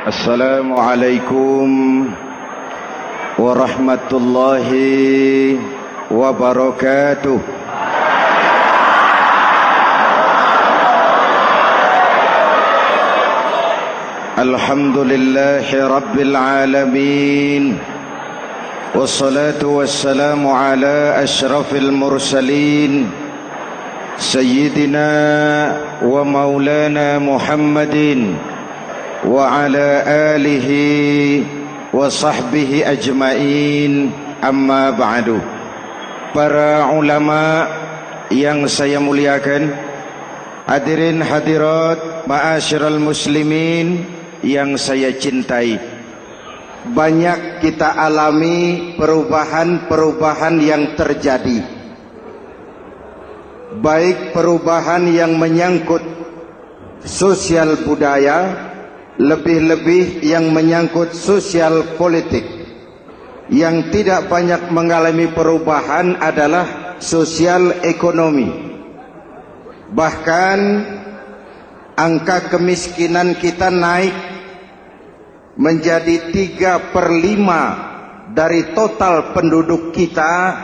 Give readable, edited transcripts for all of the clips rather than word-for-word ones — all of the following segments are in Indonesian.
Assalamualaikum warahmatullahi wabarakatuh. Alhamdulillahi rabbil alamin. Wassalatu wassalamu ala asyrafil mursalin Sayyidina wa maulana Muhammadin wa ala alihi wa sahbihi ajmain, amma ba'du. Para ulama yang saya muliakan, hadirin hadirat ma'asyiral muslimin yang saya cintai, banyak kita alami perubahan-perubahan yang terjadi, baik perubahan yang menyangkut sosial budaya, lebih-lebih yang menyangkut sosial politik. Yang tidak banyak mengalami perubahan adalah sosial ekonomi. Bahkan angka kemiskinan kita naik menjadi 3/5 dari total penduduk kita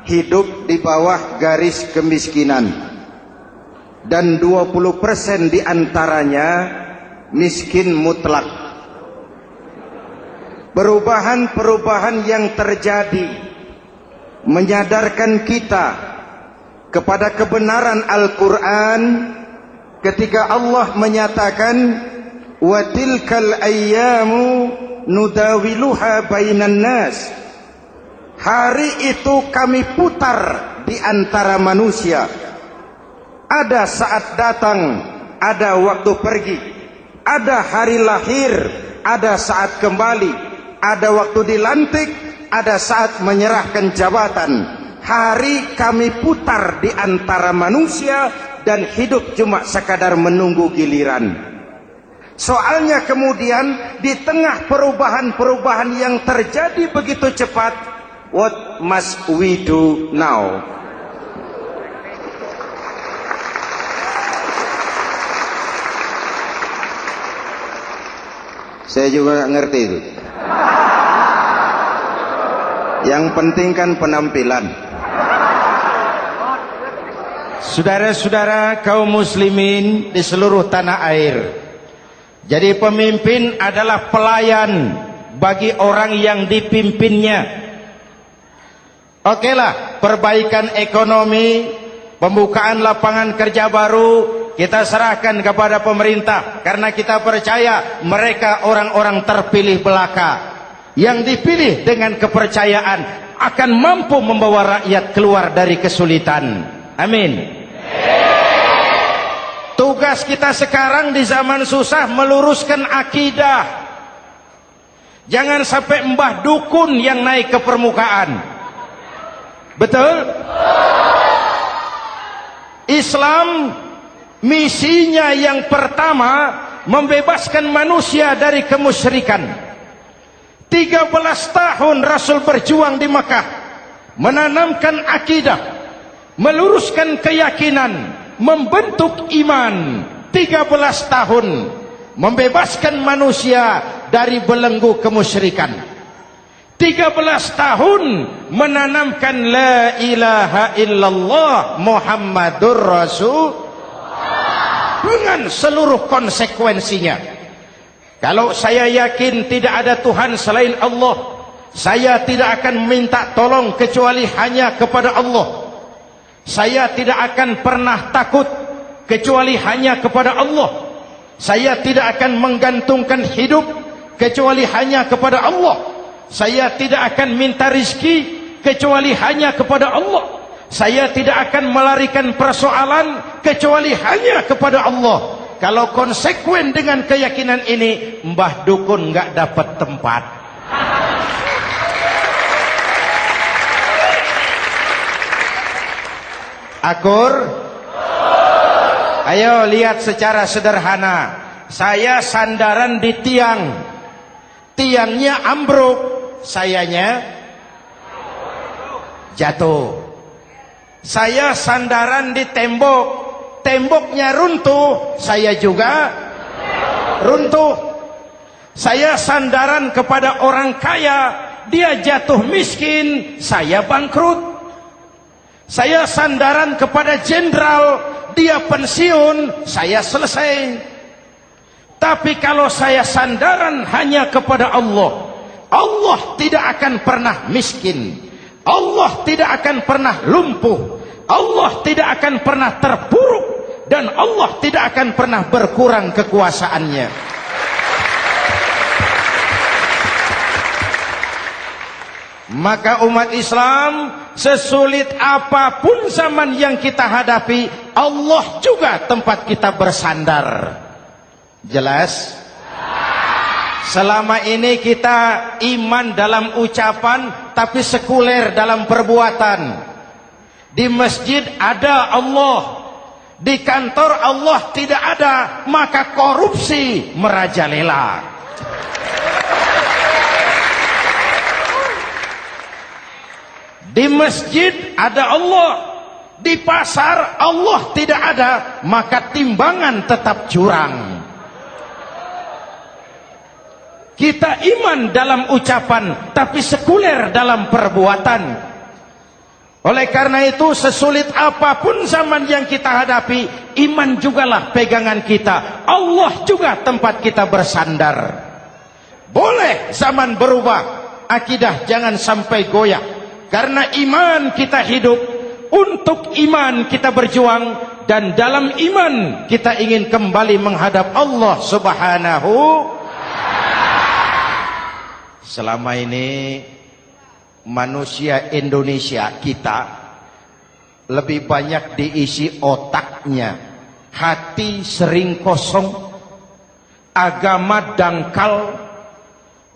hidup di bawah garis kemiskinan, dan 20% diantaranya miskin mutlak. Perubahan-perubahan yang terjadi menyadarkan kita kepada kebenaran Al-Quran ketika Allah menyatakan wa tilkal ayyamu nudawiluha bainan nas. Hari itu kami putar di antara manusia. Ada saat datang, ada waktu pergi. Ada hari lahir, ada saat kembali. Ada waktu dilantik, ada saat menyerahkan jabatan. Hari kami putar di antara manusia dan hidup cuma sekadar menunggu giliran. Soalnya kemudian di tengah perubahan-perubahan yang terjadi begitu cepat, what must we do now? Saya juga nggak ngerti itu. Yang penting kan penampilan. Saudara-saudara kaum muslimin di seluruh tanah air, jadi pemimpin adalah pelayan bagi orang yang dipimpinnya. Oke lah, perbaikan ekonomi, pembukaan lapangan kerja baru, kita serahkan kepada pemerintah, karena kita percaya mereka orang-orang terpilih belaka yang dipilih dengan kepercayaan akan mampu membawa rakyat keluar dari kesulitan. Amin. Tugas kita sekarang di zaman susah meluruskan akidah. Jangan sampai mbah dukun yang naik ke permukaan. Betul? Islam misinya yang pertama membebaskan manusia dari kemusyrikan. 13 tahun Rasul berjuang di Makkah, menanamkan akidah, meluruskan keyakinan, membentuk iman. 13 tahun membebaskan manusia dari belenggu kemusyrikan. 13 tahun menanamkan la ilaha illallah Muhammadur Rasul dengan seluruh konsekuensinya. Kalau saya yakin tidak ada Tuhan selain Allah, saya tidak akan minta tolong kecuali hanya kepada Allah. Saya tidak akan pernah takut kecuali hanya kepada Allah. Saya tidak akan menggantungkan hidup kecuali hanya kepada Allah. Saya tidak akan minta rizki kecuali hanya kepada Allah. Saya tidak akan melarikan persoalan kecuali hanya kepada Allah. Kalau konsekuen dengan keyakinan ini, mbah dukun nggak dapat tempat. Akur? Ayo lihat secara sederhana. Saya sandaran di tiang, tiangnya ambruk, sayanya jatuh. Saya sandaran di tembok, temboknya runtuh, saya juga runtuh. Saya sandaran kepada orang kaya, dia jatuh miskin, saya bangkrut. Saya sandaran kepada jenderal, dia pensiun, saya selesai. Tapi kalau saya sandaran hanya kepada Allah, Allah tidak akan pernah miskin, Allah tidak akan pernah lumpuh, Allah tidak akan pernah terpuruk, dan Allah tidak akan pernah berkurang kekuasaannya. Maka umat Islam, sesulit apapun zaman yang kita hadapi, Allah juga tempat kita bersandar. Jelas? Selama ini kita iman dalam ucapan, tapi sekuler dalam perbuatan. Di masjid ada Allah, di kantor Allah tidak ada, maka korupsi merajalela. Di masjid ada Allah, di pasar Allah tidak ada, maka timbangan tetap curang. Kita iman dalam ucapan, tapi sekuler dalam perbuatan. Oleh karena itu, sesulit apapun zaman yang kita hadapi, iman jugalah pegangan kita, Allah juga tempat kita bersandar. Boleh zaman berubah, akidah jangan sampai goyah. Karena iman kita hidup, untuk iman kita berjuang, dan dalam iman kita ingin kembali menghadap Allah Subhanahu. Selama ini manusia Indonesia kita lebih banyak diisi otaknya, hati sering kosong, agama dangkal,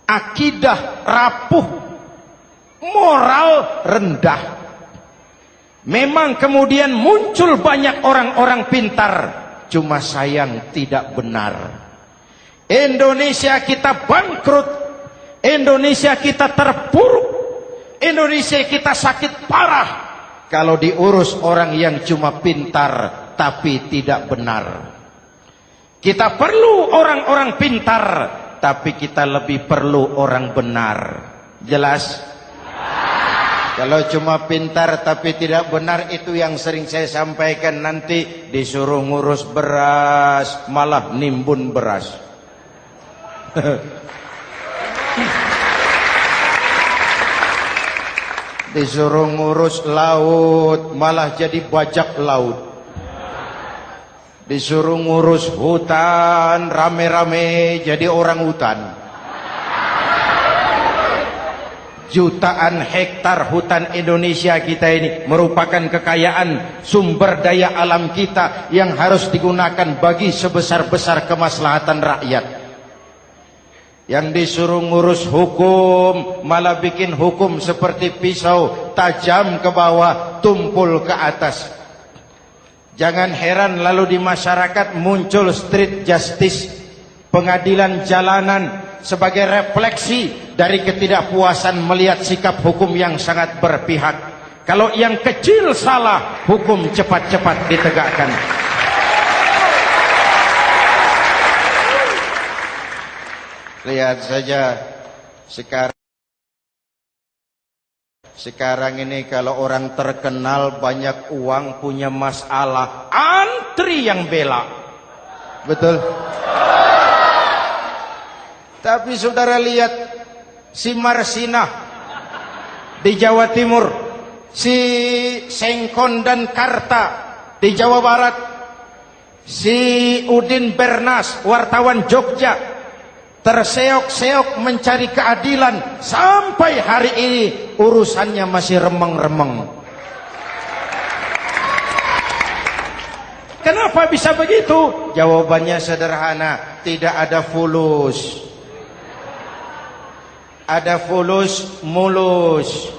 akidah rapuh, moral rendah. Memang kemudian muncul banyak orang-orang pintar, cuma sayang tidak benar. Indonesia kita bangkrut, Indonesia kita terpuruk, Indonesia kita sakit parah kalau diurus orang yang cuma pintar tapi tidak benar. Kita perlu orang-orang pintar, tapi kita lebih perlu orang benar. Jelas? Kalau cuma pintar tapi tidak benar, itu yang sering saya sampaikan, nanti disuruh ngurus beras malah nimbun beras. Disuruh ngurus laut malah jadi bajak laut. Disuruh ngurus hutan rame-rame jadi orang hutan. Jutaan hektar hutan Indonesia kita ini merupakan kekayaan sumber daya alam kita yang harus digunakan bagi sebesar-besar kemaslahatan rakyat. Yang disuruh ngurus hukum malah bikin hukum seperti pisau, tajam ke bawah, tumpul ke atas. Jangan heran lalu di masyarakat muncul street justice, pengadilan jalanan, sebagai refleksi dari ketidakpuasan melihat sikap hukum yang sangat berpihak. Kalau yang kecil salah, hukum cepat-cepat ditegakkan. Lihat saja sekarang ini kalau orang terkenal banyak uang punya masalah, antri yang bela. Betul? Tapi saudara lihat si Marsinah di Jawa Timur, si Sengkon dan Karta di Jawa Barat, si Udin Bernas wartawan Jogja, terseok-seok mencari keadilan, sampai hari ini urusannya masih remeng-remeng. Kenapa bisa begitu? Jawabannya sederhana, tidak ada fulus. Ada fulus mulus,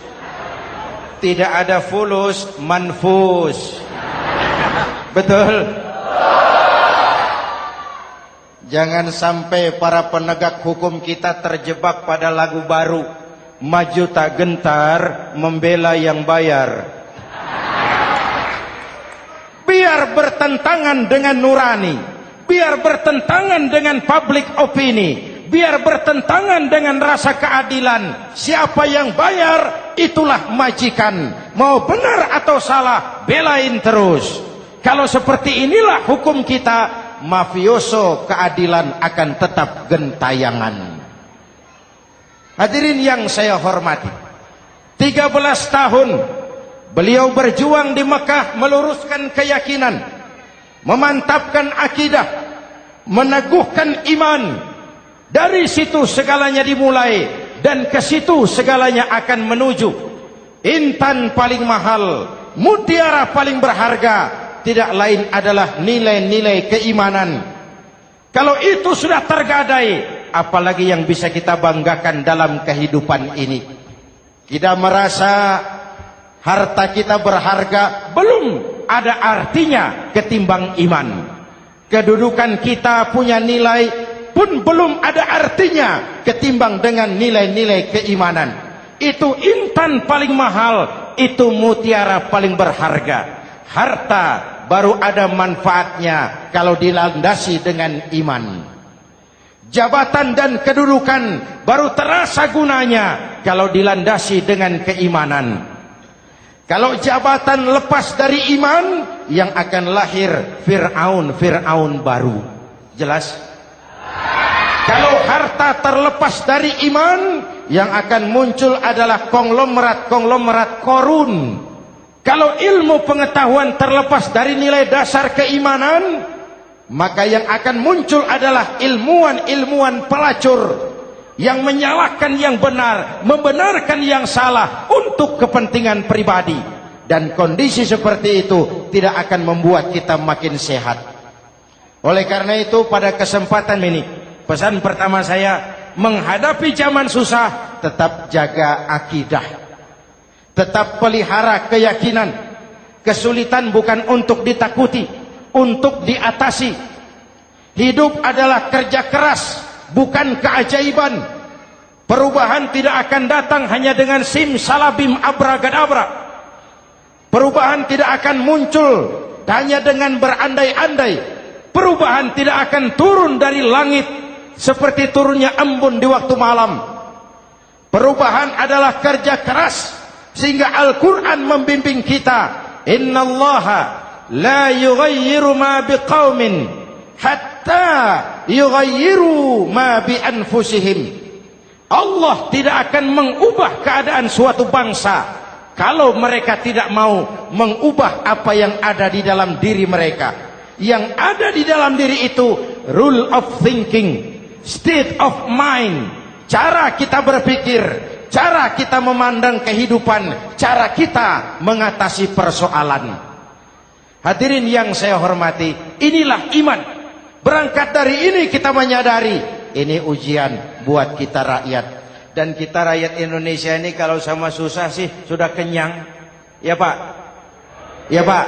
tidak ada fulus manfus. Betul? Jangan sampai para penegak hukum kita terjebak pada lagu baru, maju tak gentar membela yang bayar. Biar bertentangan dengan nurani, biar bertentangan dengan public opini, biar bertentangan dengan rasa keadilan. Siapa yang bayar, itulah majikan. Mau benar atau salah, belain terus. Kalau seperti inilah hukum kita, mafioso keadilan akan tetap gentayangan. Hadirin yang saya hormati, 13 tahun beliau berjuang di Mekah, meluruskan keyakinan, memantapkan akidah, meneguhkan iman. Dari situ segalanya dimulai, dan ke situ segalanya akan menuju. Intan paling mahal, mutiara paling berharga, tidak lain adalah nilai-nilai keimanan. Kalau itu sudah tergadai, apalagi yang bisa kita banggakan dalam kehidupan ini? Kita merasa harta kita berharga, belum ada artinya ketimbang iman. Kedudukan kita punya nilai pun belum ada artinya ketimbang dengan nilai-nilai keimanan. Itu intan paling mahal, itu mutiara paling berharga. Harta baru ada manfaatnya kalau dilandasi dengan iman. Jabatan dan kedudukan baru terasa gunanya kalau dilandasi dengan keimanan. Kalau jabatan lepas dari iman, yang akan lahir Fir'aun baru. Jelas? Kalau harta terlepas dari iman, yang akan muncul adalah konglomerat Korun. Kalau ilmu pengetahuan terlepas dari nilai dasar keimanan, maka yang akan muncul adalah ilmuwan pelacur yang menyalahkan yang benar, membenarkan yang salah untuk kepentingan pribadi. Dan kondisi seperti itu tidak akan membuat kita makin sehat. Oleh karena itu, pada kesempatan ini, pesan pertama saya, menghadapi zaman susah, tetap jaga akidah, tetap pelihara keyakinan. Kesulitan bukan untuk ditakuti, untuk diatasi. Hidup adalah kerja keras, bukan keajaiban. Perubahan tidak akan datang hanya dengan simsalabim abragadabra. Perubahan tidak akan muncul hanya dengan berandai-andai. Perubahan tidak akan turun dari langit seperti turunnya embun di waktu malam. Perubahan adalah kerja keras, sehingga Al-Quran membimbing kita, innallaha la yughayyiru ma biqaumin hatta yughayyiru ma bi anfusihim. Allah tidak akan mengubah keadaan suatu bangsa kalau mereka tidak mau mengubah apa yang ada di dalam diri mereka. Yang ada di dalam diri itu rule of thinking, state of mind, cara kita berpikir, cara kita memandang kehidupan, cara kita mengatasi persoalan. Hadirin yang saya hormati, inilah iman. Berangkat dari ini kita menyadari, ini ujian buat kita rakyat. Dan kita rakyat Indonesia ini kalau sama susah sih sudah kenyang. Ya Pak? Ya Pak?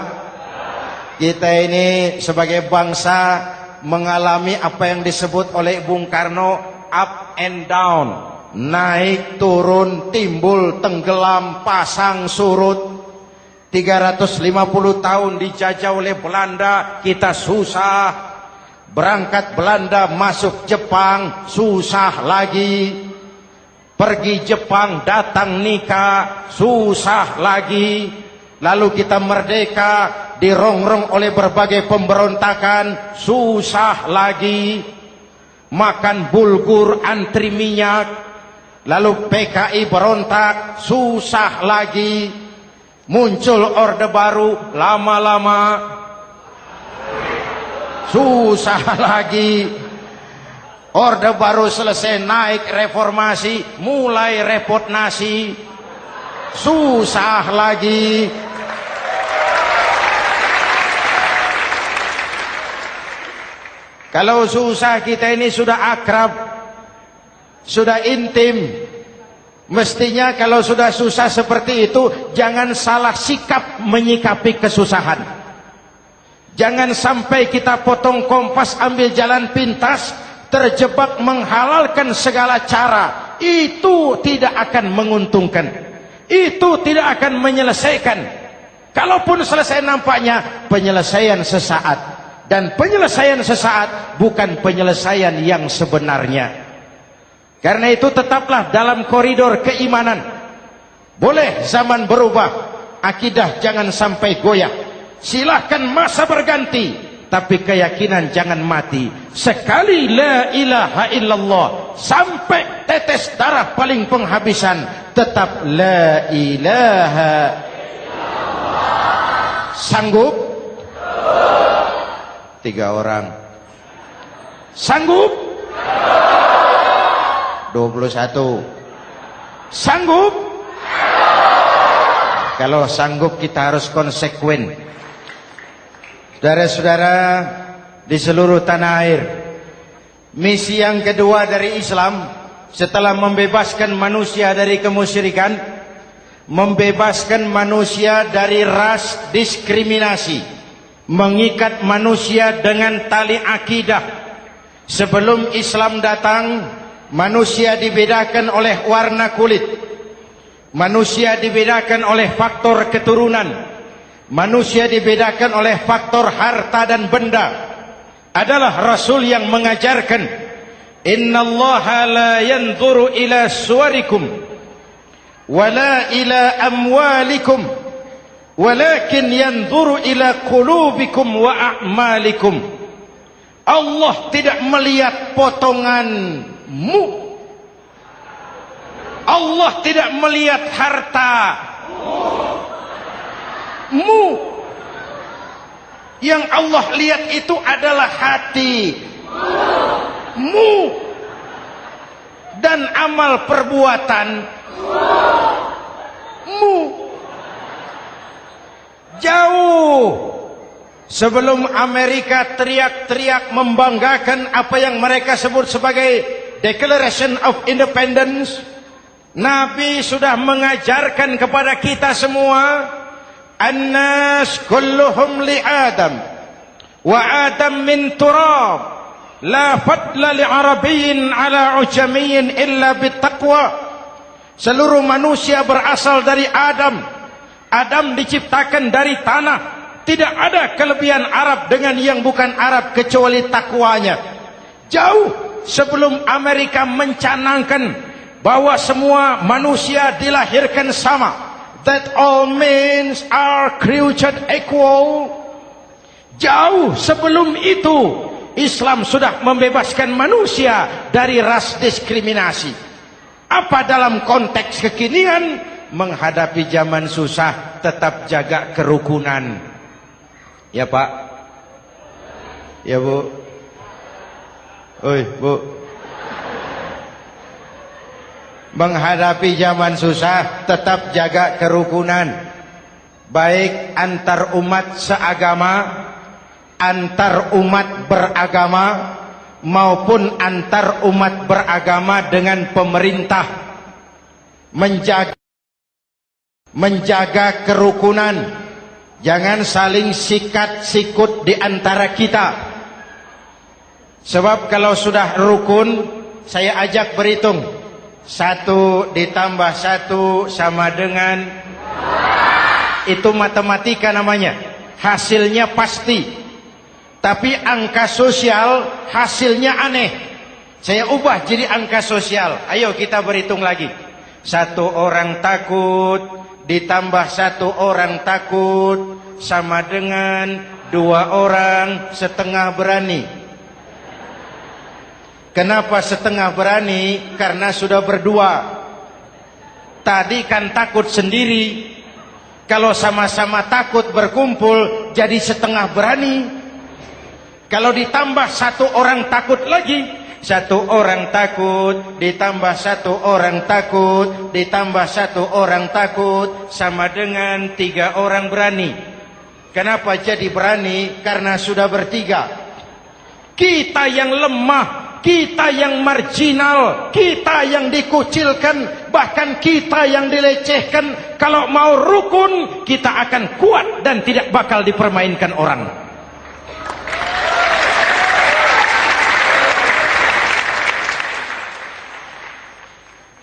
Kita ini sebagai bangsa mengalami apa yang disebut oleh Bung Karno up and down. Naik, turun, timbul, tenggelam, pasang, surut. 350 tahun dijajah oleh Belanda, kita susah. Berangkat Belanda, masuk Jepang, susah lagi. Pergi Jepang, datang nikah, susah lagi. Lalu kita merdeka, dirongrong oleh berbagai pemberontakan, susah lagi. Makan bulgur, antri minyak. Lalu PKI berontak, susah lagi. Muncul orde baru, lama-lama susah lagi. Orde baru selesai, naik reformasi, mulai repot nasi, susah lagi. Kalau susah kita ini sudah akrab, sudah intim. Mestinya kalau sudah susah seperti itu, jangan salah sikap menyikapi kesusahan. Jangan sampai kita potong kompas, ambil jalan pintas, terjebak menghalalkan segala cara. Itu tidak akan menguntungkan, itu tidak akan menyelesaikan. Kalaupun selesai, nampaknya penyelesaian sesaat. Dan penyelesaian sesaat bukan penyelesaian yang sebenarnya. Karena itu tetaplah dalam koridor keimanan. Boleh zaman berubah, akidah jangan sampai goyah. Silahkan masa berganti, tapi keyakinan jangan mati. Sekali la ilaha illallah, sampai tetes darah paling penghabisan, tetap la ilaha illallah. Sanggup? 3 orang. Sanggup? 21. Sanggup? Kalau sanggup kita harus konsekuen. Saudara-saudara di seluruh tanah air, misi yang kedua dari Islam setelah membebaskan manusia dari kemusyrikan, membebaskan manusia dari ras diskriminasi, mengikat manusia dengan tali akidah. Sebelum Islam datang, manusia dibedakan oleh warna kulit, manusia dibedakan oleh faktor keturunan, manusia dibedakan oleh faktor harta dan benda. Adalah Rasul yang mengajarkan, innallaha la yanzuru ila suwarikum wala ila amwalikum walakin yanzuru ila qulubikum wa a'malikum. Allah tidak melihat potonganmu, Allah tidak melihat hartamu. Yang Allah lihat itu adalah hatimu dan amal perbuatanmu. Jauh sebelum Amerika teriak-teriak membanggakan apa yang mereka sebut sebagai Declaration of Independence, Nabi sudah mengajarkan kepada kita semua, An-nas kulluhum li Adam wa Adam min turab la fadla li Arabiyyin ala ujamiyyin illa bittaqwa. Seluruh manusia berasal dari Adam. Adam diciptakan dari tanah. Tidak ada kelebihan Arab dengan yang bukan Arab kecuali takwanya. Jauh sebelum Amerika mencanangkan bahwa semua manusia dilahirkan sama, that all men are created equal. Jauh sebelum itu Islam sudah membebaskan manusia dari ras diskriminasi. Apa dalam konteks kekinian? Menghadapi zaman susah tetap jaga kerukunan. Ya Pak? Ya Bu? Oi Bu? Menghadapi zaman susah tetap jaga kerukunan, baik antar umat seagama, antar umat beragama, maupun antar umat beragama dengan pemerintah. Menjaga kerukunan, jangan saling sikat sikut di antara kita. Sebab kalau sudah rukun, saya ajak berhitung, 1 ditambah 1 sama dengan, itu matematika namanya, hasilnya pasti. Tapi angka sosial hasilnya aneh. Saya ubah jadi angka sosial. Ayo kita berhitung lagi. 1 orang takut ditambah 1 orang takut sama dengan 2 orang setengah berani. Kenapa setengah berani? Karena sudah berdua. Tadi kan takut sendiri. Kalau sama-sama takut berkumpul jadi setengah berani. Kalau ditambah 1 orang takut lagi, 1 orang takut ditambah 1 orang takut ditambah 1 orang takut sama dengan 3 orang berani. Kenapa jadi berani? Karena sudah bertiga. Kita yang lemah, kita yang marginal, kita yang dikucilkan, bahkan kita yang dilecehkan, kalau mau rukun kita akan kuat dan tidak bakal dipermainkan orang.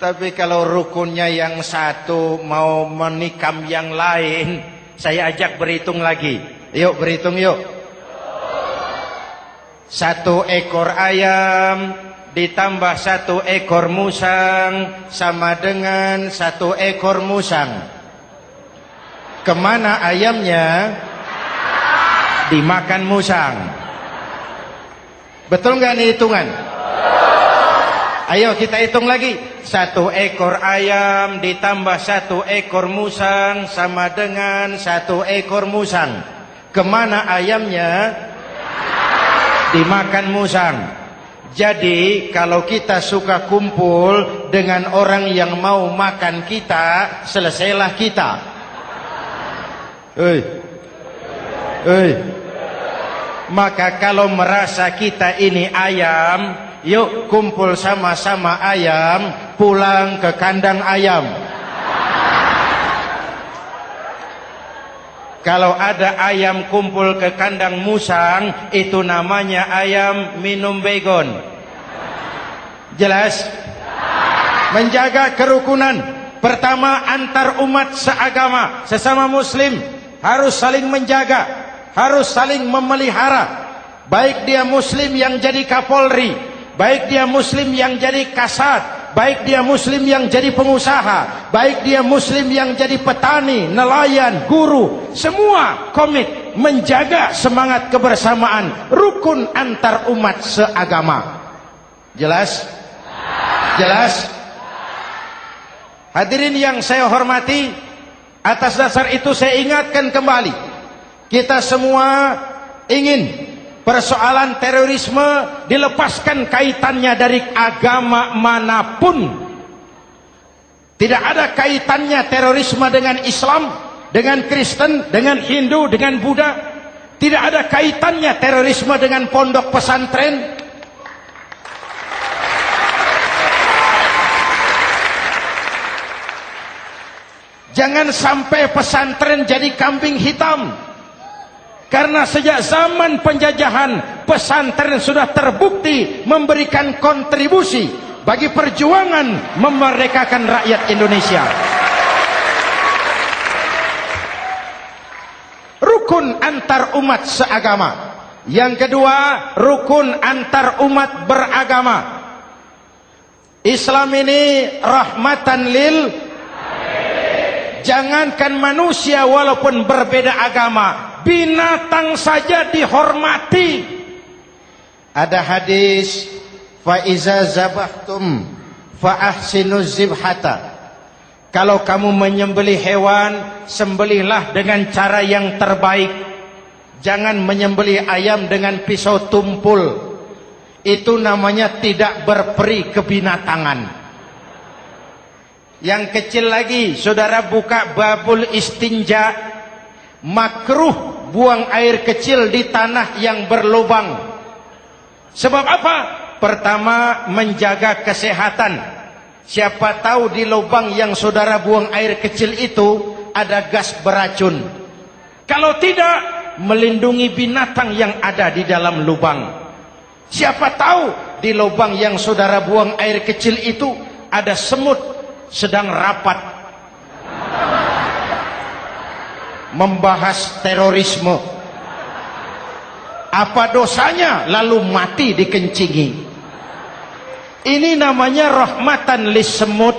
Tapi kalau rukunnya yang satu mau menikam yang lain, saya ajak berhitung lagi. Yuk berhitung yuk. 1 ekor ayam ditambah 1 ekor musang sama dengan 1 ekor musang. Kemana ayamnya? Dimakan musang. Betul nggak nih hitungan? Ayo kita hitung lagi. 1 ekor ayam ditambah 1 ekor musang sama dengan 1 ekor musang. Kemana ayamnya? Dimakan musang. Jadi kalau kita suka kumpul dengan orang yang mau makan kita, selesailah kita. Maka kalau merasa kita ini ayam, yuk kumpul sama-sama ayam, pulang ke kandang ayam. Kalau ada ayam kumpul ke kandang musang, itu namanya ayam minum baygon. Jelas? Menjaga kerukunan. Pertama, antar umat seagama, sesama muslim harus saling menjaga, harus saling memelihara. Baik dia muslim yang jadi kapolri, baik dia muslim yang jadi kasat, baik dia muslim yang jadi pengusaha, baik dia muslim yang jadi petani, nelayan, guru, semua komit menjaga semangat kebersamaan, rukun antar umat seagama. Jelas? Jelas? Hadirin yang saya hormati, atas dasar itu saya ingatkan kembali, kita semua ingin persoalan terorisme dilepaskan kaitannya dari agama manapun. Tidak ada kaitannya terorisme dengan Islam, dengan Kristen, dengan Hindu, dengan Buddha. Tidak ada kaitannya terorisme dengan pondok pesantren. Jangan sampai pesantren jadi kambing hitam. Karena sejak zaman penjajahan, pesantren sudah terbukti memberikan kontribusi bagi perjuangan memerdekakan rakyat Indonesia. Rukun antar umat seagama. Yang kedua, rukun antar umat beragama. Islam ini rahmatan lil alamin. Jangankan manusia walaupun berbeda agama, binatang saja dihormati. Ada hadis, fa iza zabahtum fa ahsinuz zibhata. Kalau kamu menyembelih hewan, sembelihlah dengan cara yang terbaik. Jangan menyembelih ayam dengan pisau tumpul. Itu namanya tidak berperi kebinatangan. Yang kecil lagi, saudara buka babul istinja, makruh buang air kecil di tanah yang berlubang. Sebab apa? Pertama, menjaga kesehatan. Siapa tahu di lubang yang saudara buang air kecil itu ada gas beracun. Kalau tidak, melindungi binatang yang ada di dalam lubang. Siapa tahu di lubang yang saudara buang air kecil itu ada semut sedang rapat membahas terorisme. Apa dosanya lalu mati dikencingi? Ini namanya rahmatan lis semut.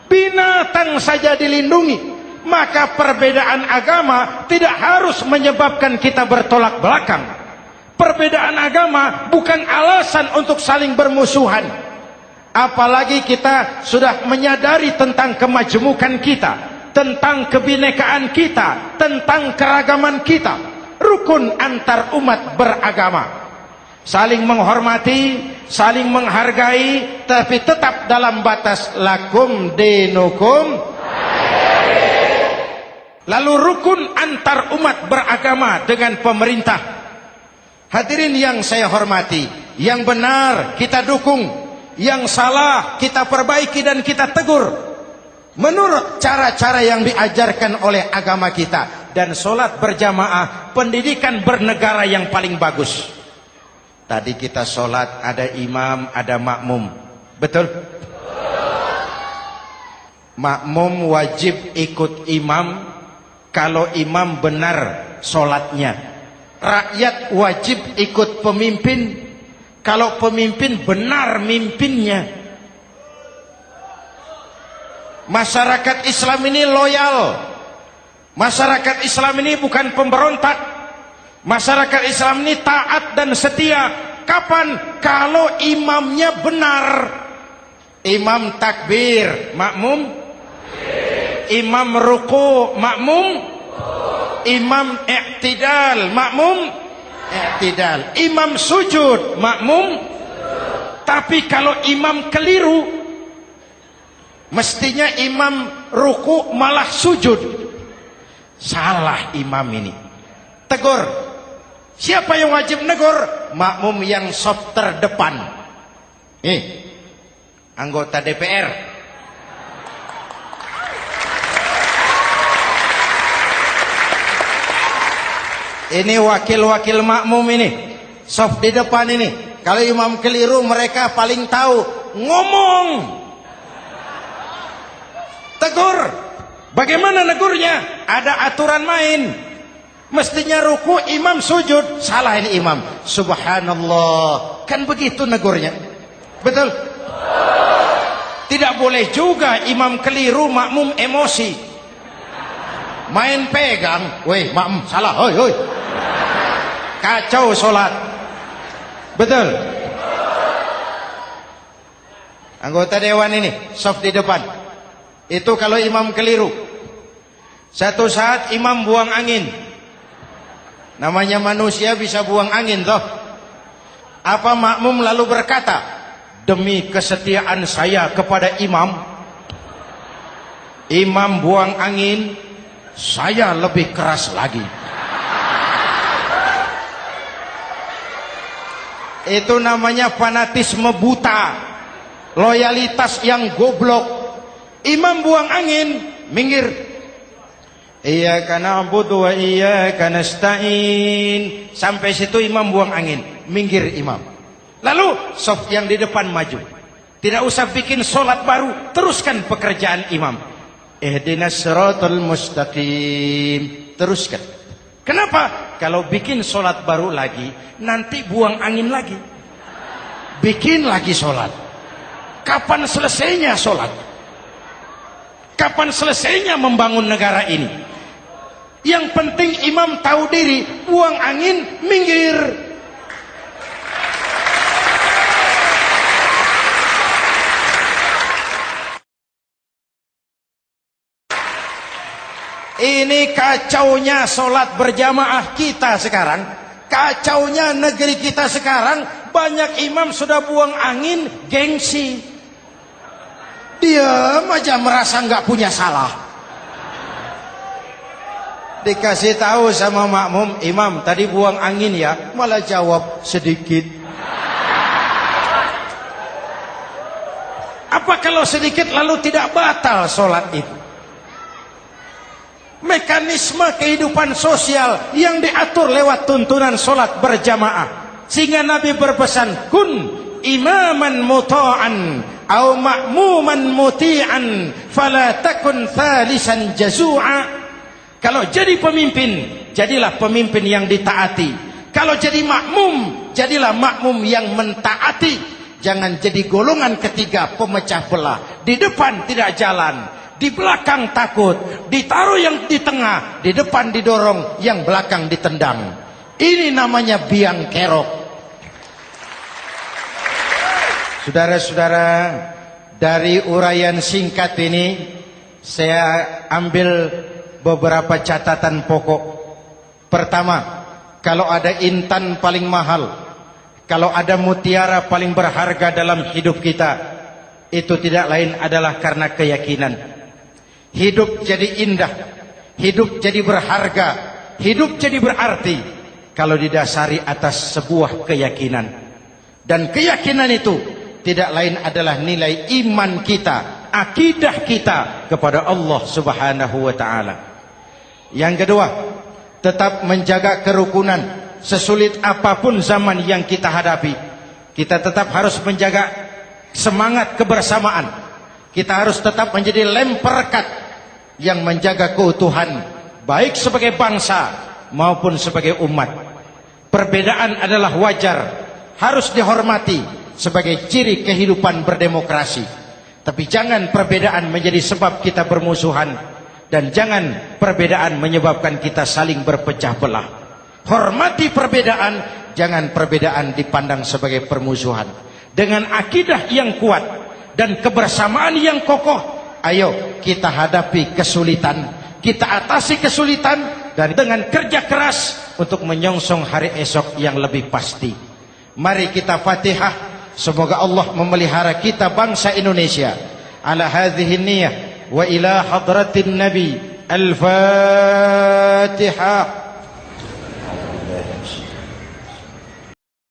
Binatang saja dilindungi. Maka perbedaan agama tidak harus menyebabkan kita bertolak belakang. Perbedaan agama bukan alasan untuk saling bermusuhan. Apalagi kita sudah menyadari tentang kemajemukan kita, tentang kebinekaan kita, tentang keragaman kita. Rukun antar umat beragama. Saling menghormati, saling menghargai, tapi tetap dalam batas lakum dinukum. Lalu rukun antar umat beragama dengan pemerintah. Hadirin yang saya hormati, yang benar kita dukung, yang salah kita perbaiki dan kita tegur menurut cara-cara yang diajarkan oleh agama kita. Dan sholat berjamaah, pendidikan bernegara yang paling bagus. Tadi kita sholat ada imam, ada makmum, betul? Makmum wajib ikut imam kalau imam benar sholatnya. rakyat wajib ikut pemimpin kalau pemimpin benar mimpinnya. Masyarakat Islam ini loyal. Masyarakat Islam ini bukan pemberontak. Masyarakat Islam ini taat dan setia. Kapan? Kalau imamnya benar. Imam takbir, makmum. Imam ruku, makmum. Imam i'tidal, makmum. I'tidal. Imam sujud, makmum. Tapi kalau imam keliru, mestinya imam ruku malah sujud. Salah imam ini. Tegur. Siapa yang wajib negur? Makmum yang sop terdepan. Anggota DPR. Ini wakil-wakil makmum ini. Sop di depan ini. Kalau imam keliru mereka paling tahu. Ngomong. Tegur. Bagaimana negurnya? Ada aturan main. Mestinya ruku, imam sujud. Salah ini imam. Subhanallah. Kan begitu negurnya. Betul? Tidak boleh juga imam keliru, makmum emosi. Main pegang. Weh, makmum salah. Hoi, hoi. Kacau sholat. Betul? Anggota dewan ini, soft di depan. Itu kalau imam keliru. Satu saat imam buang angin. Namanya manusia bisa buang angin toh. Apa makmum lalu berkata, demi kesetiaan saya kepada imam, imam buang angin, saya lebih keras lagi. Itu namanya fanatisme buta, loyalitas yang goblok. Imam buang angin, minggir. Iyyaka na'budu wa iyyaka nasta'in. Sampai situ imam buang angin, minggir imam. Lalu saf yang di depan maju. Tidak usah bikin solat baru, teruskan pekerjaan imam. Ihdinas siratal mustaqim. Teruskan. Kenapa? Kalau bikin solat baru lagi, nanti buang angin lagi. Bikin lagi solat. Kapan selesainya solat? Kapan selesainya membangun negara ini? Yang penting imam tahu diri, buang angin, minggir. Ini kacaunya solat berjamaah kita sekarang. Kacaunya negeri kita sekarang. Banyak imam sudah buang angin, gengsi. Dia aja merasa nggak punya salah. Dikasih tahu sama makmum, imam tadi buang angin ya, malah jawab sedikit. Apa kalau sedikit lalu tidak batal solat itu? Mekanisme kehidupan sosial yang diatur lewat tuntunan solat berjamaah. Sehingga Nabi berpesan, kun imaman muta'an au ma'muman muti'an fala takun thalisan jazu'a. Kalau jadi pemimpin, jadilah pemimpin yang ditaati. Kalau jadi makmum, jadilah makmum yang mentaati. Jangan jadi golongan ketiga pemecah belah. Di depan tidak jalan, di belakang takut, ditaruh yang di tengah, di depan didorong, yang belakang ditendang. Ini namanya biang kerok. Saudara-saudara, dari uraian singkat ini saya ambil beberapa catatan pokok. Pertama, kalau ada intan paling mahal, kalau ada mutiara paling berharga dalam hidup kita, itu tidak lain adalah karena keyakinan. Hidup jadi indah, hidup jadi berharga, hidup jadi berarti kalau didasari atas sebuah keyakinan. Dan keyakinan itu tidak lain adalah nilai iman kita, akidah kita kepada Allah Subhanahu wa taala. Yang kedua, tetap menjaga kerukunan. Sesulit apapun zaman yang kita hadapi, kita tetap harus menjaga semangat kebersamaan. Kita harus tetap menjadi lem perekat yang menjaga keutuhan, baik sebagai bangsa maupun sebagai umat. Perbedaan adalah wajar, harus dihormati sebagai ciri kehidupan berdemokrasi. Tapi jangan perbedaan menjadi sebab kita bermusuhan, dan jangan perbedaan menyebabkan kita saling berpecah belah. Hormati perbedaan, jangan perbedaan dipandang sebagai permusuhan. Dengan akidah yang kuat dan kebersamaan yang kokoh, ayo kita hadapi kesulitan, kita atasi kesulitan, dan dengan kerja keras untuk menyongsong hari esok yang lebih pasti. Mari kita Fatihah, semoga Allah memelihara kita bangsa Indonesia. Ala hadhihi niyah wa ila hadratin Nabi. Al-Fatihah.